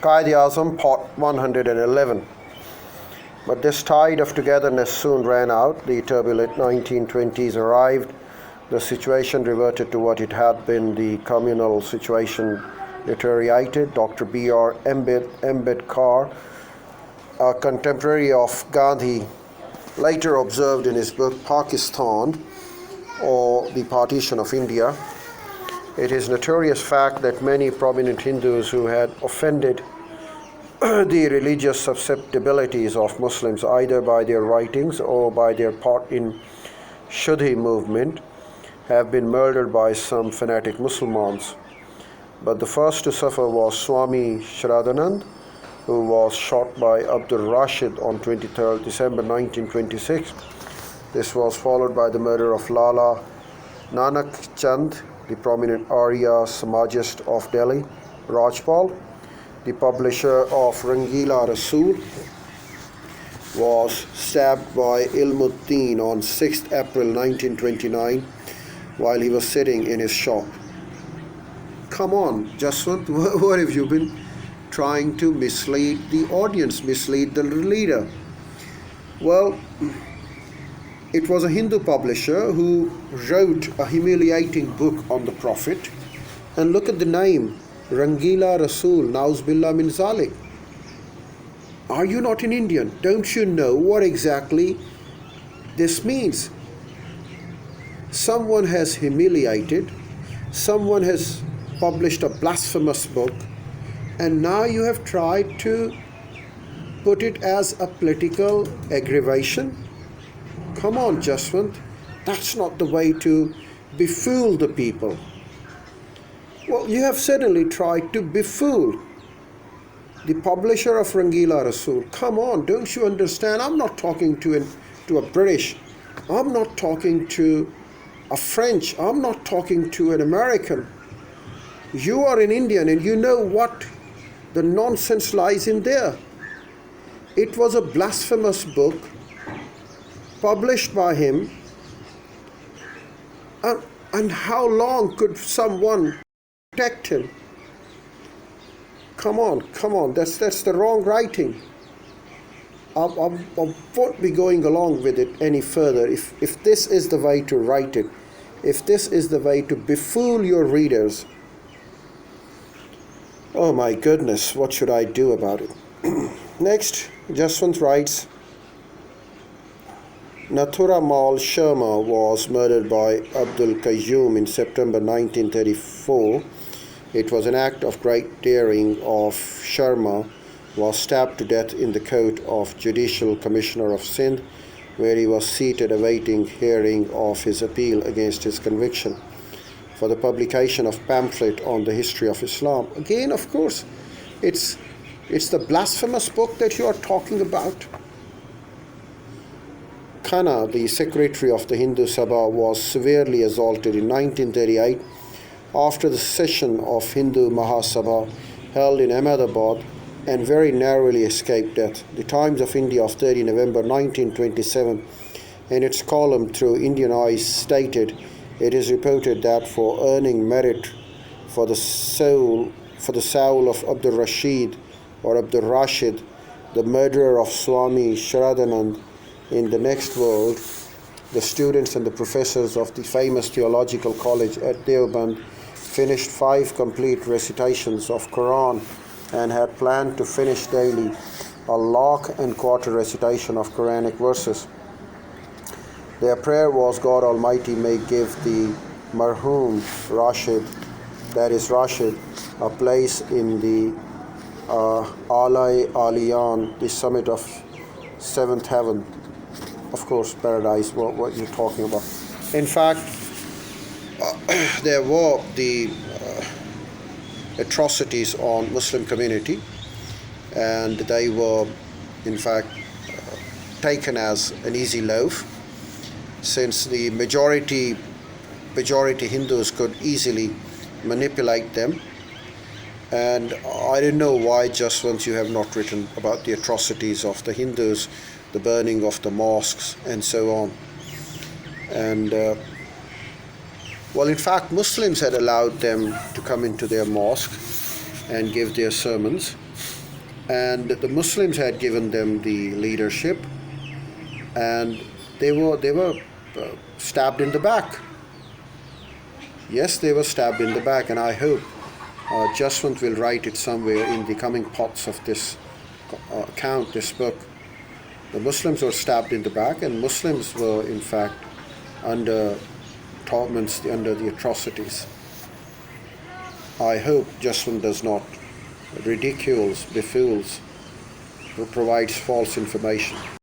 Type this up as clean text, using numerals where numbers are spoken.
Quaid Azam, Part 111. But this tide of togetherness soon ran out. The turbulent 1920s arrived. The situation reverted to what it had been. The communal situation deteriorated. Dr. B.R. Ambedkar, a contemporary of Gandhi, later observed in his book Pakistan, or the Partition of India, it is notorious fact that many prominent Hindus who had offended the religious susceptibilities of Muslims either by their writings or by their part in Shuddhi movement have been murdered by some fanatic Muslims. But the first to suffer was Swami Shraddhanand, who was shot by Abdul Rashid on 23rd December 1926. This was followed by the murder of Lala Nanak Chand, the prominent Arya Samajist of Delhi. Rajpal, the publisher of Rangila Rasool, was stabbed by Ilmuddin on 6th April 1929 while he was sitting in his shop. Come on, Jaswant, what have you been trying to mislead the audience, mislead the reader? Well, it was a Hindu publisher who wrote a humiliating book on the Prophet. And look at the name, Rangila Rasool, Nauz Billah min Zalik. Are you not an Indian? Don't you know what exactly this means? Someone has humiliated, someone has published a blasphemous book, and now you have tried to put it as a political aggravation? Come on, Jaswant, that's not the way to befool the people. Well, you have certainly tried to befool the publisher of Rangila Rasool. Come on, don't you understand? I'm not talking to a British. I'm not talking to a French. I'm not talking to an American. You are an Indian and you know what the nonsense lies in there. It was a blasphemous book published by him. And how long could someone protect him? Come on, that's the wrong writing. I won't be going along with it any further. If this is the way to write it, if this is the way to befool your readers, oh my goodness, what should I do about it? Next, Jaswant writes, Nathura Mal Sharma was murdered by Abdul Qayyum in September 1934. It was an act of great daring of Sharma was stabbed to death in the court of Judicial Commissioner of Sindh, where he was seated awaiting hearing of his appeal against his conviction for the publication of pamphlet on the history of Islam. Again, of course, it's the blasphemous book that you are talking about. Khanna, the secretary of the Hindu Sabha, was severely assaulted in 1938 after the session of Hindu Mahasabha held in Ahmedabad, and very narrowly escaped death. The Times of India of 30 November 1927, in its column Through Indian Eyes, stated, it is reported that for earning merit for the soul of Abdul Rashid or Abdul Rashid, the murderer of Swami Shraddhanand, in the next world, the students and the professors of the famous theological college at Deoband finished 5 complete recitations of Quran and had planned to finish daily a lakh and quarter recitation of Quranic verses. Their prayer was God Almighty may give the marhum Rashid, that is Rashid, a place in the Alai Aliyan, the summit of 7th heaven. Of course, paradise, what you're talking about. In fact, there were the atrocities on Muslim community, and they were in fact taken as an easy loaf, since the majority Hindus could easily manipulate them. And I don't know why, just once you have not written about the atrocities of the Hindus, the burning of the mosques and so on. And well, in fact, Muslims had allowed them to come into their mosque and give their sermons, and the Muslims had given them the leadership, and they were stabbed in the back. Yes, they were stabbed in the back, and I hope Jaswant will write it somewhere in the coming parts of this account, this book. The Muslims were stabbed in the back, and Muslims were in fact under torments, under the atrocities. I hope Jaswant does not ridicules, befools, who provides false information.